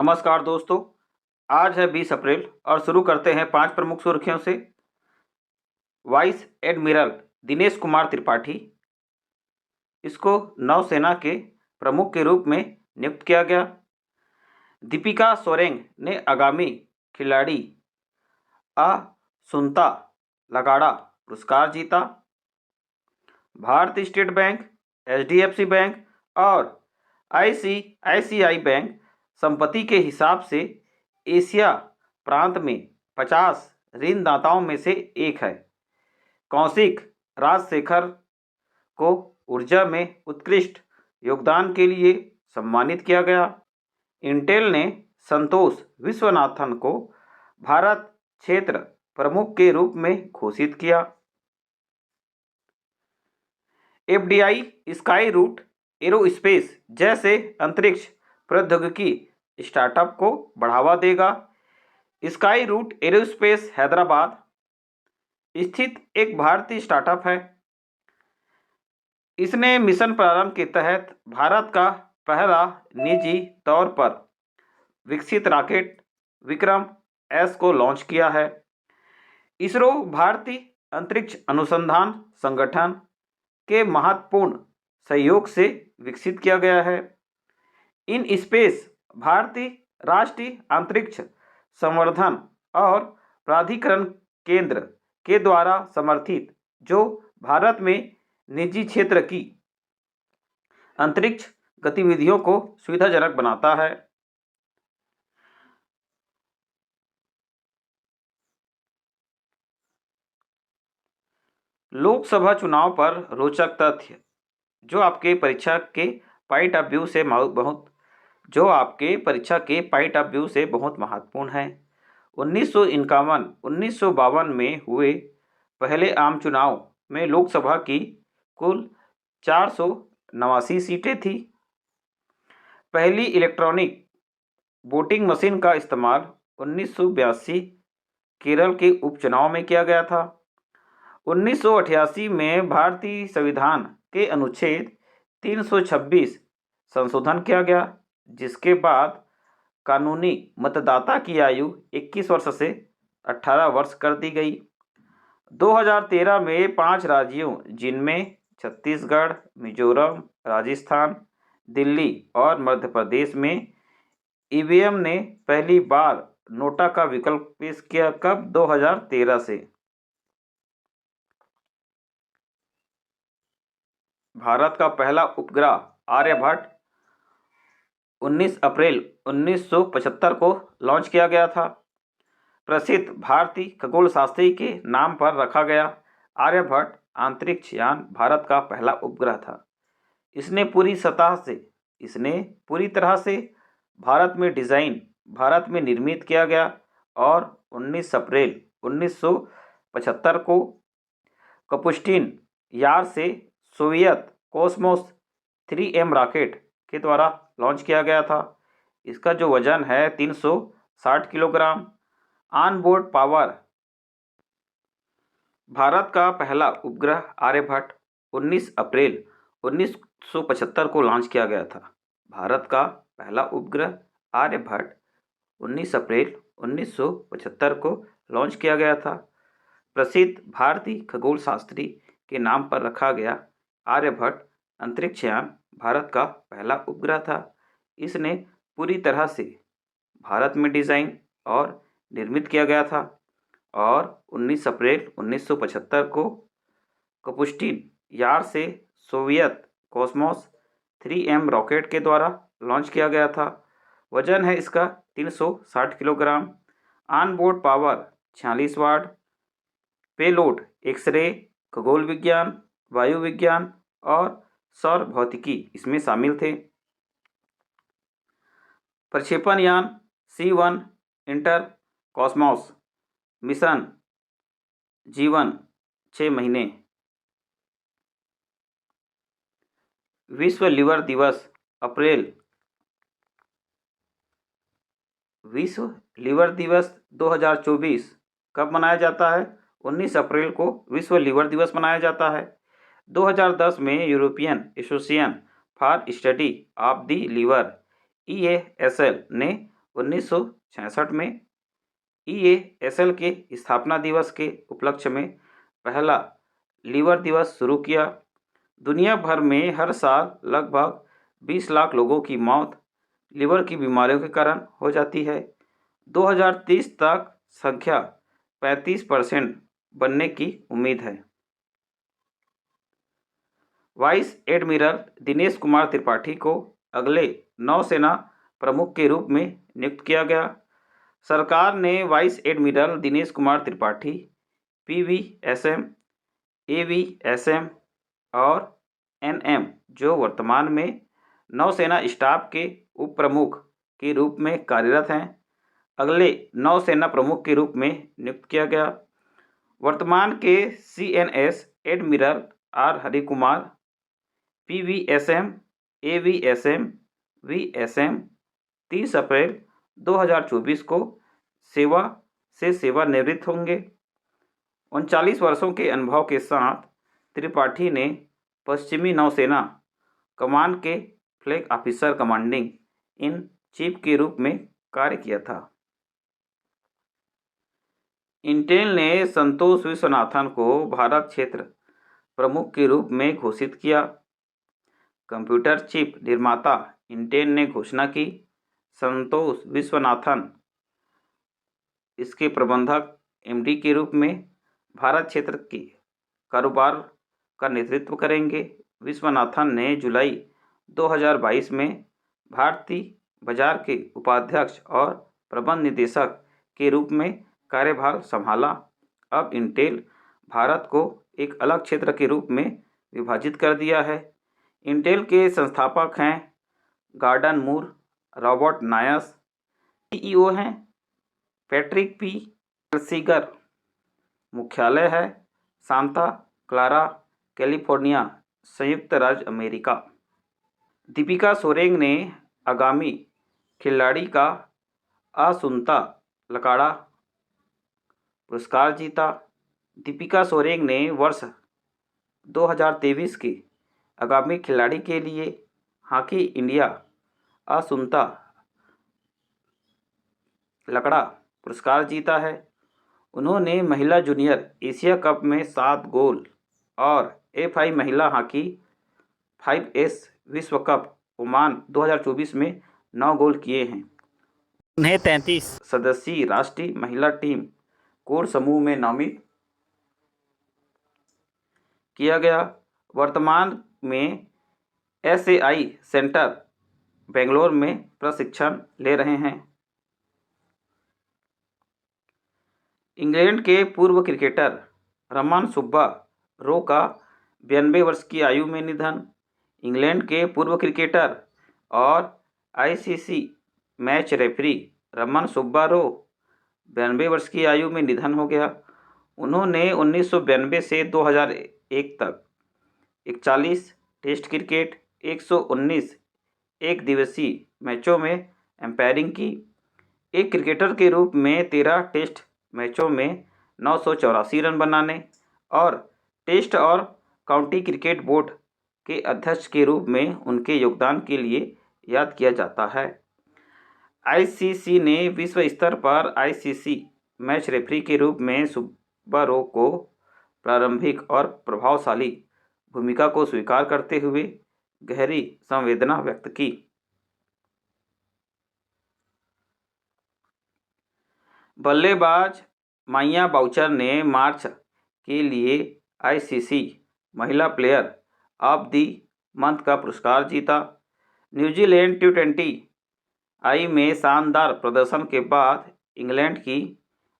नमस्कार दोस्तों। आज है 20 अप्रैल और शुरू करते हैं 5 प्रमुख सुर्खियों से। वाइस एडमिरल दिनेश कुमार त्रिपाठी, इसको नौसेना के प्रमुख के रूप में नियुक्त किया गया। दीपिका सोरेंग ने आगामी खिलाड़ी असुंता लगाड़ा पुरस्कार जीता। भारतीय स्टेट बैंक, एचडीएफसी बैंक और आईसीआईसीआई बैंक संपत्ति के हिसाब से एशिया प्रांत में 50 ऋणदाताओं में से एक है। कौशिक राजशेखर को ऊर्जा में उत्कृष्ट योगदान के लिए सम्मानित किया गया। इंटेल ने संतोष विश्वनाथन को भारत क्षेत्र प्रमुख के रूप में घोषित किया। एफडीआई स्काई रूट एरोस्पेस जैसे अंतरिक्ष प्रौद्योगिकी स्टार्टअप को बढ़ावा देगा। स्काई रूट एरोस्पेस हैदराबाद स्थित एक भारतीय स्टार्टअप है। इसने मिशन प्रारंभ के तहत भारत का पहला निजी तौर पर विकसित रॉकेट विक्रम एस को लॉन्च किया है। इसरो भारतीय अंतरिक्ष अनुसंधान संगठन के महत्वपूर्ण सहयोग से विकसित किया गया है। इन स्पेस भारतीय राष्ट्रीय अंतरिक्ष संवर्धन और प्राधिकरण केंद्र के द्वारा समर्थित, जो भारत में निजी क्षेत्र की अंतरिक्ष गतिविधियों को सुविधाजनक बनाता है। लोकसभा चुनाव पर रोचक तथ्य जो आपके परीक्षा के पॉइंट ऑफ व्यू से बहुत महत्वपूर्ण है। 1951-1952 में हुए पहले आम चुनाव में लोकसभा की कुल 489 सीटें थी। पहली इलेक्ट्रॉनिक वोटिंग मशीन का इस्तेमाल 1982 केरल के उपचुनाव में किया गया था। 1988 में भारतीय संविधान के अनुच्छेद 326 संशोधन किया गया, जिसके बाद कानूनी मतदाता की आयु 21 वर्ष से 18 वर्ष कर दी गई। 2013 में 5 राज्यों, जिनमें छत्तीसगढ़, मिजोरम, राजस्थान, दिल्ली और मध्य प्रदेश में ईवीएम ने पहली बार नोटा का विकल्प पेश किया। कब? 2013 से। भारत का पहला उपग्रह आर्यभट्ट 19 अप्रैल 1975 को लॉन्च किया गया था। प्रसिद्ध भारतीय खगोल शास्त्री के नाम पर रखा गया आर्यभट्ट अंतरिक्ष यान भारत का पहला उपग्रह था। इसने पूरी तरह से भारत में निर्मित किया गया और 19 अप्रैल 1975 को कपुस्टिन यार से सोवियत कॉस्मोस 3M रॉकेट के द्वारा लॉन्च किया गया था। इसका जो वजन है 360 kilogram. On board power. Bharat का पहला उपग्रह आर्यभट्ट 19 अप्रैल 1975 को लॉन्च किया गया था। भारत का पहला उपग्रह आर्यभट्ट 19 अप्रैल 1975 को लॉन्च किया गया था। प्रसिद्ध भारतीय खगोल शास्त्री के नाम पर रखा गया आर्यभट्ट अंतरिक्ष यान भारत का पहला उपग्रह था। इसने पूरी तरह से भारत में डिज़ाइन और निर्मित किया गया था और 19 अप्रैल 1975 को कपुस्टिन यार से सोवियत कॉस्मोस 3M रॉकेट के द्वारा लॉन्च किया गया था। वजन है इसका 360 kilogram. On board power 46 watt. Payload x ray, खगोल विज्ञान, वायु विज्ञान और सौर भौतिकी इसमें शामिल थे। प्रक्षेपण यान C1 इंटर कॉस्मोस मिशन जीवन 6 महीने। विश्व लिवर दिवस 2024 कब मनाया जाता है? 19 अप्रैल को विश्व लिवर दिवस मनाया जाता है। 2010 में European association for study of the liver EASL ने 1966 में EASL के स्थापना दिवस के उपलक्ष्य में पहला लीवर दिवस शुरू किया। दुनिया भर में हर साल लगभग 20 लाख लोगों की मौत लीवर की बीमारियों के कारण हो जाती है। 2030 तक संख्या 35% बनने की उम्मीद है। वाइस एडमिरल दिनेश कुमार त्रिपाठी को अगले नौसेना प्रमुख के रूप में नियुक्त किया गया। सरकार ने vice admiral Dinesh Kumar Tripathi PVSM, AVSM और NM, जो वर्तमान में नौसेना स्टाफ के उप प्रमुख के रूप में कार्यरत हैं, अगले नौसेना प्रमुख के रूप में नियुक्त किया गया। वर्तमान के CNS admiral R Harikumar PVSM, AVSM, VSM 30 अप्रैल 2024 को सेवानिवृत्त होंगे। 39 वर्षों के अनुभव के साथ त्रिपाठी ने पश्चिमी नौसेना कमान के flag officer commanding in chief के रूप में कार्य किया था। इंटेल ने संतोष विश्वनाथन को भारत क्षेत्र प्रमुख के रूप में घोषित किया। कंप्यूटर चिप निर्माता इंटेल ने घोषणा की संतोष विश्वनाथन इसके प्रबंधक MD के रूप में भारत क्षेत्र के कारोबार का नेतृत्व करेंगे। विश्वनाथन ने जुलाई 2022 में भारतीय बाजार के उपाध्यक्ष और प्रबंध निदेशक के रूप में कार्यभार संभाला। अब इंटेल भारत को एक अलग क्षेत्र के रूप में विभाजित कर दिया है। इंटेल के संस्थापक हैं Gordon Moore, Robert Noyce. CEO हैं पैट्रिक P. एल्सीगर। मुख्यालय है सांता क्लारा, कैलिफोर्निया, संयुक्त राज्य अमेरिका। दीपिका सोरेंग ने आगामी खिलाड़ी का आसुंता लकाड़ा पुरस्कार जीता। दीपिका सोरेंग ने वर्ष 2023 के आगामी खिलाड़ी के लिए हॉकी इंडिया आसुंता लकड़ा पुरस्कार जीता है। उन्होंने महिला जूनियर एशिया कप में 7 गोल और FI महिला हॉकी 5S विश्व कप ओमान 2024 में 9 गोल किए हैं। उन्हें 33 सदस्यीय राष्ट्रीय महिला टीम कोर समूह में नामित किया गया। वर्तमान में SAI सेंटर बेंगलोर में प्रशिक्षण ले रहे हैं। इंग्लैंड के पूर्व क्रिकेटर रमन सुब्बा रो का 92 वर्ष की आयु में निधन। इंग्लैंड के पूर्व क्रिकेटर और ICC match referee Raman Subba Rao 92 वर्ष की आयु में निधन हो गया। उन्होंने 1992 से 2001 तक 41 टेस्ट क्रिकेट, 119 एक दिवसीय मैचों में एम्पायरिंग की। एक क्रिकेटर के रूप में 13 टेस्ट मैचों में 984 रन बनाने और टेस्ट और काउंटी क्रिकेट बोर्ड के अध्यक्ष के रूप में उनके योगदान के लिए याद किया जाता है। ICC ने विश्व स्तर पर ICC मैच रेफरी के रूप में सुब्बा रो को प्रारंभिक और प्रभावशाली भूमिका को स्वीकार करते हुए गहरी संवेदना व्यक्त की। बल्लेबाज माइया बाउचर ने मार्च के लिए ICC महिला प्लेयर ऑफ द मंथ का पुरस्कार जीता। न्यूजीलैंड T20I में शानदार प्रदर्शन के बाद इंग्लैंड की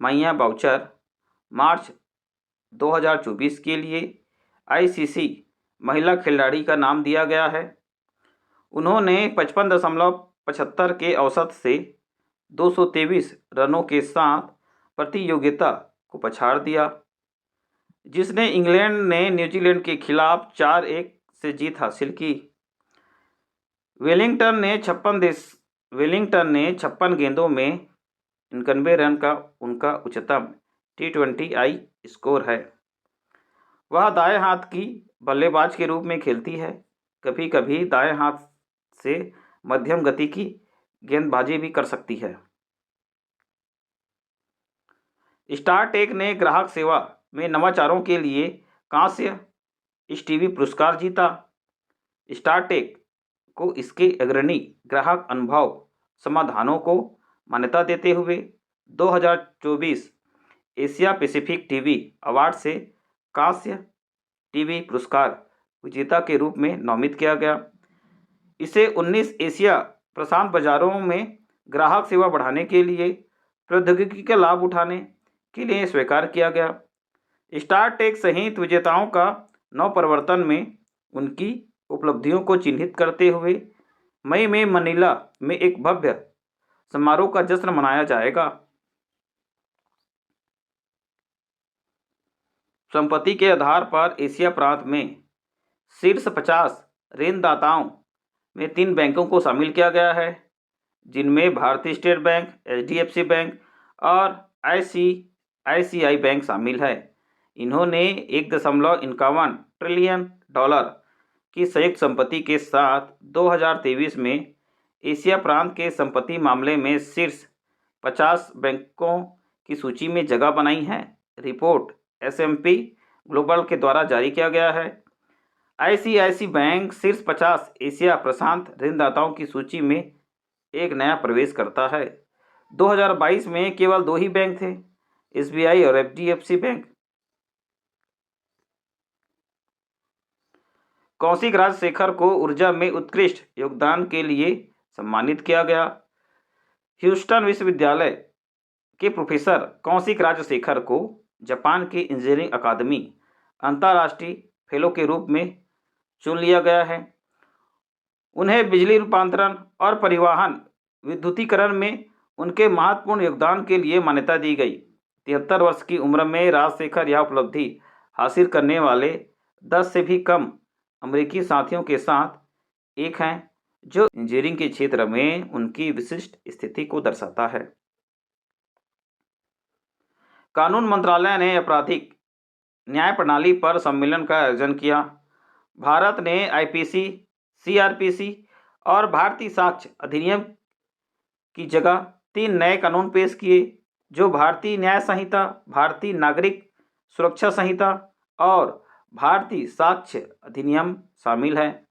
माइया बाउचर मार्च 2024 के लिए ICC महिला खिलाड़ी का नाम दिया गया है। उन्होंने 55.75 के औसत से 223 रनों के साथ प्रतियोगिता को पछाड़ दिया, जिसने इंग्लैंड ने न्यूजीलैंड के खिलाफ 4-1 से जीत हासिल की। वेलिंगटन ने 56 गेंदों में 91 रन का उनका उच्चतम T20I स्कोर है। वह दाएं हाथ की बल्लेबाज के रूप में खेलती है, कभी कभी दाएं हाथ से मध्यम गति की गेंदबाजी भी कर सकती है। स्टारटेक ने ग्राहक सेवा में नवाचारों के लिए कांस्य स्टीवी पुरस्कार जीता। स्टारटेक को इसके अग्रणी ग्राहक अनुभव समाधानों को मान्यता देते हुए 2024 एशिया पैसिफिक टीवी अवार्ड से कांस्य टीवी पुरस्कार विजेता के रूप में नामित किया गया। इसे 19 एशिया प्रशांत बाजारों में ग्राहक सेवा बढ़ाने के लिए प्रौद्योगिकी का लाभ उठाने के लिए स्वीकार किया गया। स्टारटेक सहित विजेताओं का नवप्रवर्तन में उनकी उपलब्धियों को चिन्हित करते हुए मई में मनीला में एक भव्य समारोह का जश्न मनाया जाएगा। संपत्ति के आधार पर एशिया प्रांत में शीर्ष 50 ऋणदाताओं में 3 बैंकों को शामिल किया गया है, जिनमें भारतीय स्टेट बैंक, एचडीएफसी बैंक और आईसीआईसीआई बैंक शामिल है। इन्होंने $1.51 ट्रिलियन की संयुक्त संपत्ति के साथ 2023 में एशिया प्रांत के संपत्ति मामले में शीर्ष 50 बैंकों की सूची में जगह बनाई है। रिपोर्ट S&P ग्लोबल के द्वारा जारी किया गया है। आईसीआईसी बैंक शीर्ष 50 एशिया प्रशांत ऋणदाताओं की सूची में एक नया प्रवेश करता है। 2022 में केवल 2 ही बैंक थे, SBI और HDFC बैंक। कौशिक राजशेखर को ऊर्जा में उत्कृष्ट योगदान के लिए सम्मानित किया गया। ह्यूस्टन विश्वविद्यालय के प्रोफेसर कौशिक राजशेखर को जापान की इंजीनियरिंग अकादमी अंतर्राष्ट्रीय फेलो के रूप में चुन लिया गया है। उन्हें बिजली रूपांतरण और परिवहन विद्युतीकरण में उनके महत्वपूर्ण योगदान के लिए मान्यता दी गई। 73 वर्ष की उम्र में राजशेखर यह उपलब्धि हासिल करने वाले 10 से भी कम अमेरिकी साथियों के साथ एक हैं, जो इंजीनियरिंग के क्षेत्र में उनकी विशिष्ट स्थिति को दर्शाता है। कानून मंत्रालय ने आपराधिक न्याय प्रणाली पर सम्मेलन का आयोजन किया। भारत ने आईपीसी, सीआरपीसी और भारतीय साक्ष्य अधिनियम की जगह 3 नए कानून पेश किए, जो भारतीय न्याय संहिता, भारतीय नागरिक सुरक्षा संहिता और भारतीय साक्ष्य अधिनियम शामिल है।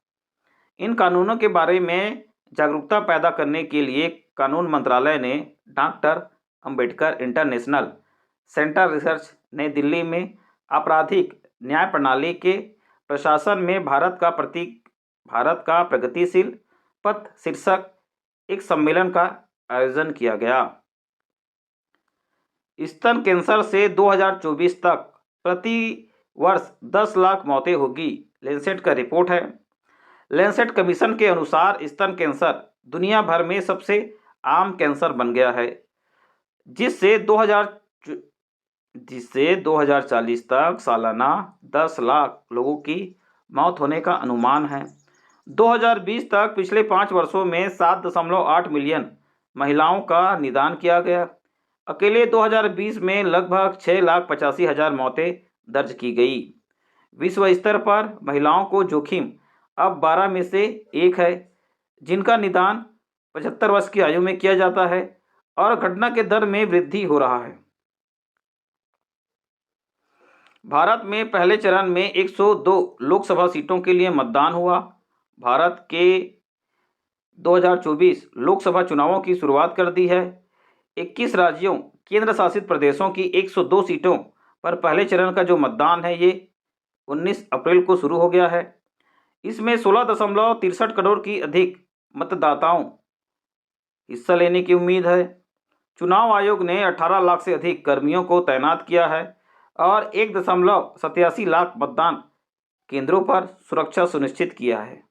इन कानूनों के बारे में जागरूकता पैदा करने के लिए कानून मंत्रालय ने doctor Ambedkar international centre research नई दिल्ली में आपराधिक न्याय प्रणाली के प्रशासन में भारत का प्रगतिशील पथ शीर्षक एक सम्मेलन का आयोजन किया गया। स्तन कैंसर से 2024 तक प्रति वर्ष 10 लाख मौतें होगी, लैंसेट का रिपोर्ट है। लैंसेट कमीशन के अनुसार स्तन कैंसर दुनिया भर में सबसे आम कैंसर बन गया है, जिससे 2040 तक सालाना 10 लाख लोगों की मौत होने का अनुमान है। 2020 तक पिछले 5 वर्षों में 7.8 मिलियन महिलाओं का निदान किया गया। अकेले 2020 में लगभग 6,85,000 मौतें दर्ज की गई। विश्व स्तर पर महिलाओं को जोखिम अब 12 में से 1 है, जिनका निदान 75 वर्ष की आयु में किया जाता है, और घटना के दर में वृद्धि हो रहा है। भारत में पहले चरण में 102 लोकसभा सीटों के लिए मतदान हुआ। भारत के 2024 लोकसभा चुनावों की शुरुआत कर दी है। 21 राज्यों केंद्र शासित प्रदेशों की 102 सीटों पर पहले चरण का जो मतदान है, ये 19 अप्रैल को शुरू हो गया है। इसमें 16.63 करोड़ की अधिक मतदाताओं हिस्सा लेने की उम्मीद है। चुनाव आयोग ने 18 लाख से अधिक कर्मियों को तैनात किया है और 1.87 लाख मतदान केंद्रों पर सुरक्षा सुनिश्चित किया है।